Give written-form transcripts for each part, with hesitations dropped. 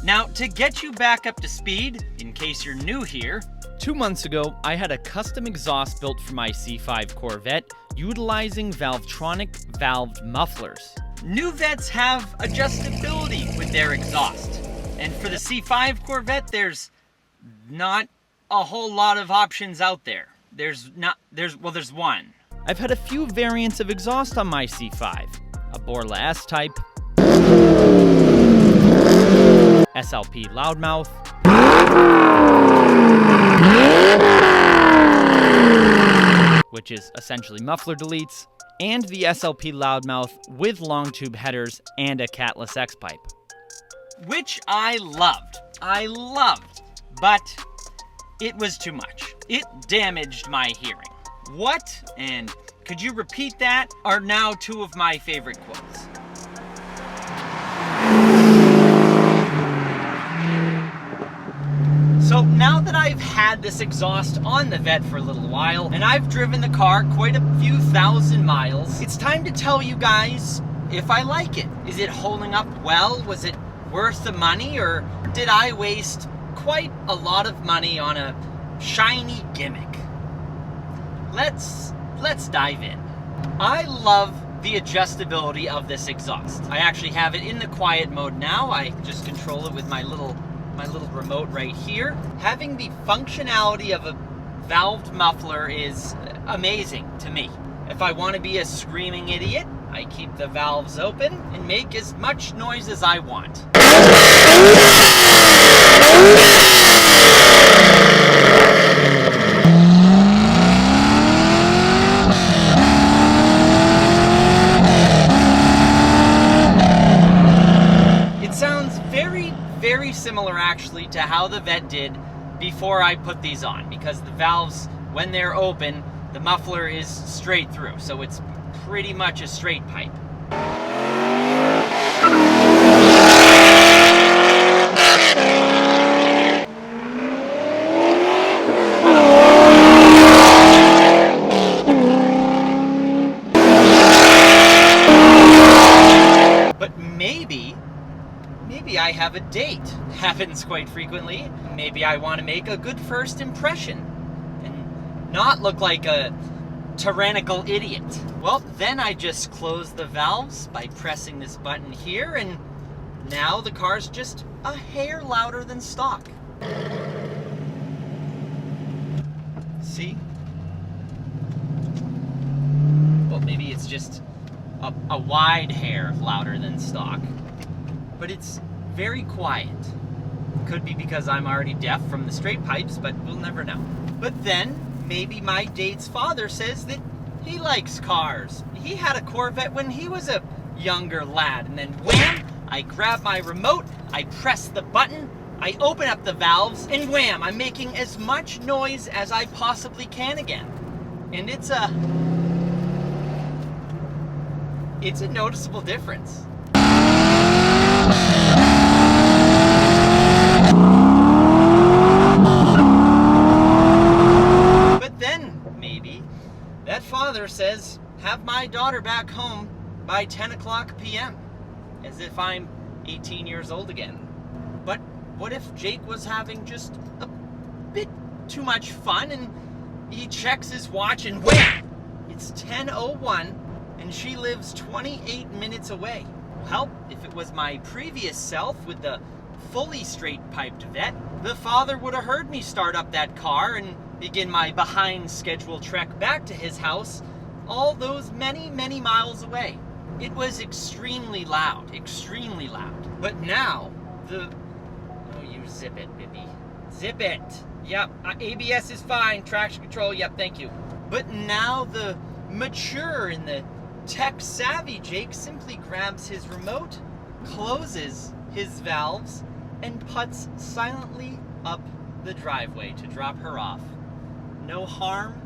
Now, to get you back up to speed, in case you're new here, 2 months ago, I had a custom exhaust built for my C5 Corvette utilizing Valvetronic valved mufflers. New Vettes have adjustability with their exhaust. And for the C5 Corvette, there's not a whole lot of options out there. There's one. I've had a few variants of exhaust on my C5. A Borla S-Type, SLP loudmouth, which is essentially muffler deletes, and the SLP loudmouth with long tube headers and a catless X-pipe. Which I loved, but it was too much. It damaged my hearing. What, and could you repeat that, are now two of my favorite quotes. So now that I've had this exhaust on the Vette for a little while, and I've driven the car quite a few thousand miles, it's time to tell you guys if I like it. Is it holding up well? Was it worth the money, or did I waste quite a lot of money on a shiny gimmick? Let's dive in. I love the adjustability of this exhaust. I actually have it in the quiet mode now. I just control it with my little remote right here. Having the functionality of a valved muffler is amazing to me. If I want to be a screaming idiot, I keep the valves open and make as much noise as I want. It sounds very similar actually to how the Vette did before I put these on, because the valves, when they're open, the muffler is straight through, so it's pretty much a straight pipe. But maybe I have a date. Happens quite frequently. Maybe I want to make a good first impression and not look like a tyrannical idiot. Well, then I just close the valves by pressing this button here, and now the car's just a hair louder than stock. See? Well, maybe it's just a wide hair louder than stock. But it's very quiet. Could be because I'm already deaf from the straight pipes, but we'll never know. But then, maybe my date's father says that he likes cars. He had a Corvette when he was a younger lad, and then wham, I grab my remote, I press the button, I open up the valves, and wham, I'm making as much noise as I possibly can again. And it's a noticeable difference. That father says, have my daughter back home by 10 o'clock p.m. As if I'm 18 years old again. But what if Jake was having just a bit too much fun and he checks his watch and wham! It's 10:01 and she lives 28 minutes away. Well, if it was my previous self with the fully straight piped Vette, the father would have heard me start up that car and begin my behind schedule trek back to his house, all those many miles away. It was extremely loud. But now, oh, you zip it, Bippy. Zip it. Yep, ABS is fine, traction control, yep, thank you. But now the mature and the tech-savvy Jake simply grabs his remote, closes his valves, and puts silently up the driveway to drop her off. No harm,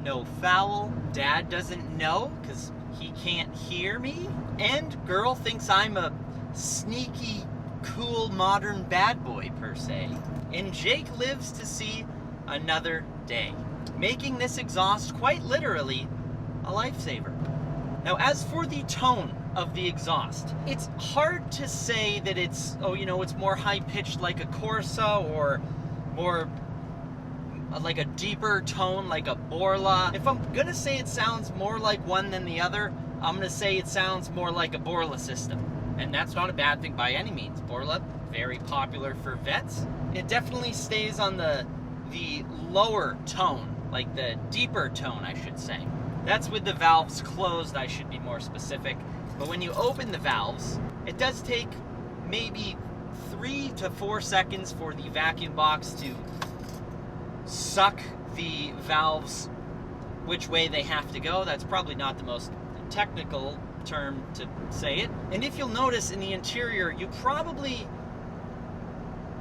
no foul. Dad doesn't know because he can't hear me. And girl thinks I'm a sneaky, cool, modern bad boy per se. And Jake lives to see another day, making this exhaust quite literally a lifesaver. Now, as for the tone of the exhaust. It's hard to say that it's, oh, you know, it's more high-pitched like a Corsa or more like a deeper tone like a Borla. If I'm gonna say it sounds more like one than the other, I'm gonna say it sounds more like a Borla system. And that's not a bad thing by any means. Borla, very popular for vets. It definitely stays on the lower tone, like the deeper tone, I should say. That's with the valves closed, I should be more specific. But when you open the valves, it does take maybe 3 to 4 seconds for the vacuum box to suck the valves which way they have to go. That's probably not the most technical term to say it. And if you'll notice in the interior, you probably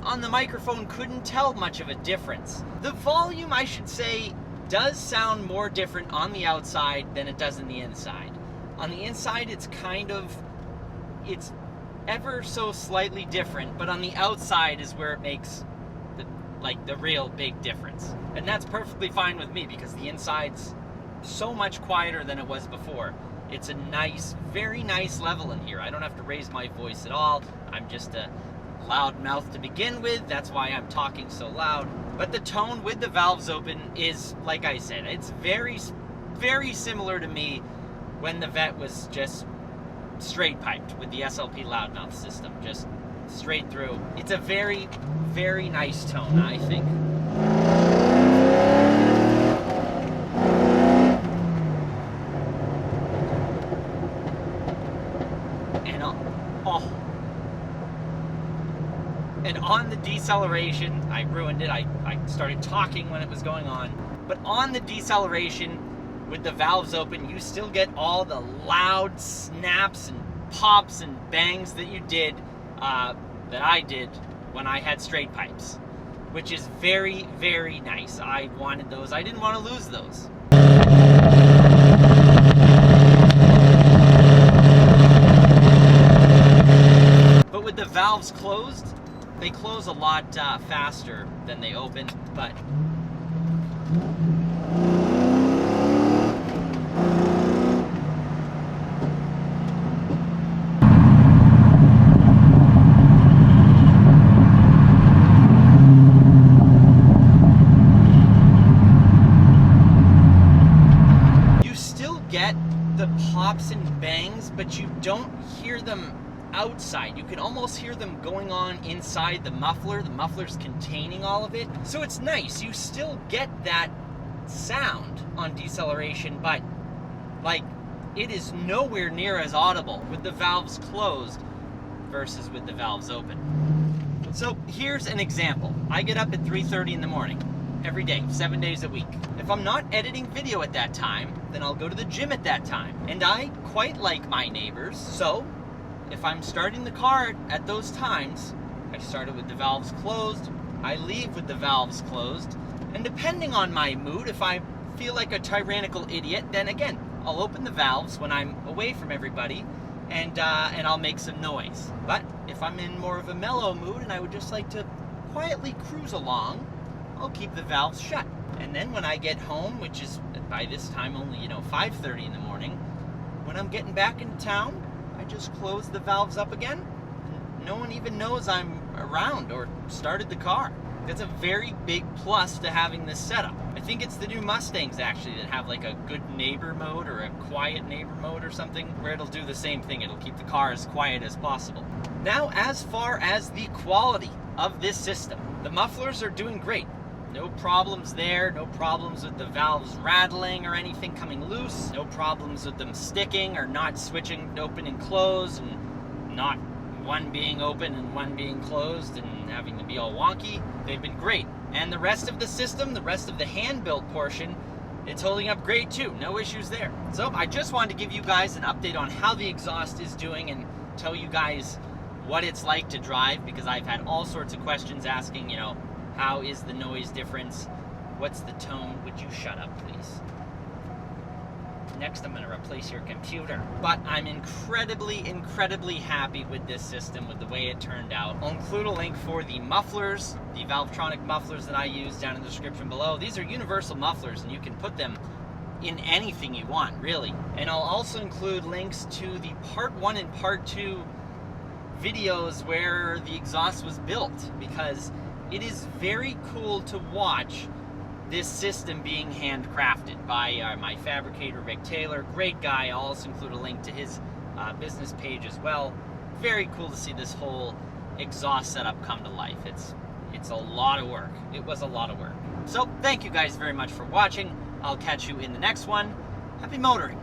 on the microphone couldn't tell much of a difference. The volume, I should say, does sound more different on the outside than it does in the inside. On the inside, it's ever so slightly different, but on the outside is where it makes the real big difference. And that's perfectly fine with me because the inside's so much quieter than it was before. It's a nice, very nice level in here. I don't have to raise my voice at all. I'm just a loud mouth to begin with. That's why I'm talking so loud. But the tone with the valves open is, like I said, it's very, very similar to me when the Vet was just straight piped with the SLP loudmouth system, just straight through. It's a very, very nice tone, I think. And on the deceleration, I ruined it. I started talking when it was going on. But on the deceleration, with the valves open, you still get all the loud snaps and pops and bangs that you did, that I did when I had straight pipes, which is very, very nice. I wanted those. I didn't want to lose those. But with the valves closed, they close a lot faster than they open, but you still get the pops and bangs, but you don't hear them outside. You can almost hear them going on inside the muffler. The muffler's containing all of it. So it's nice. You still get that sound on deceleration, but like it is nowhere near as audible with the valves closed versus with the valves open. So here's an example. I get up at 3:30 in the morning every day, 7 days a week. If I'm not editing video at that time, then I'll go to the gym at that time. And I quite like my neighbors, so if I'm starting the car at those times, I start it with the valves closed, I leave with the valves closed, and depending on my mood, if I feel like a tyrannical idiot, then again, I'll open the valves when I'm away from everybody, and I'll make some noise. But if I'm in more of a mellow mood and I would just like to quietly cruise along, I'll keep the valves shut. And then when I get home, which is by this time only, 5:30 in the morning, when I'm getting back into town, I just close the valves up again. No one even knows I'm around or started the car. That's a very big plus to having this setup. I think it's the new Mustangs actually that have like a good neighbor mode or a quiet neighbor mode or something, where it'll do the same thing. It'll keep the car as quiet as possible. Now, as far as the quality of this system, the mufflers are doing great. No problems there, no problems with the valves rattling or anything coming loose, no problems with them sticking or not switching open and closed, and not one being open and one being closed and having to be all wonky. They've been great. And the rest of the system, the rest of the hand-built portion, it's holding up great too. No issues there. So I just wanted to give you guys an update on how the exhaust is doing and tell you guys what it's like to drive, because I've had all sorts of questions asking, how is the noise difference? What's the tone? Would you shut up, please? Next, I'm going to replace your computer. But I'm incredibly, incredibly happy with this system, with the way it turned out. I'll include a link for the mufflers, the Valvetronic mufflers that I use down in the description below. These are universal mufflers, and you can put them in anything you want, really. And I'll also include links to the part 1 and part 2 videos where the exhaust was built, because it is very cool to watch this system being handcrafted by my fabricator, Rick Taylor. Great guy. I'll also include a link to his business page as well. Very cool to see this whole exhaust setup come to life. It's a lot of work. It was a lot of work. So thank you guys very much for watching. I'll catch you in the next one. Happy motoring.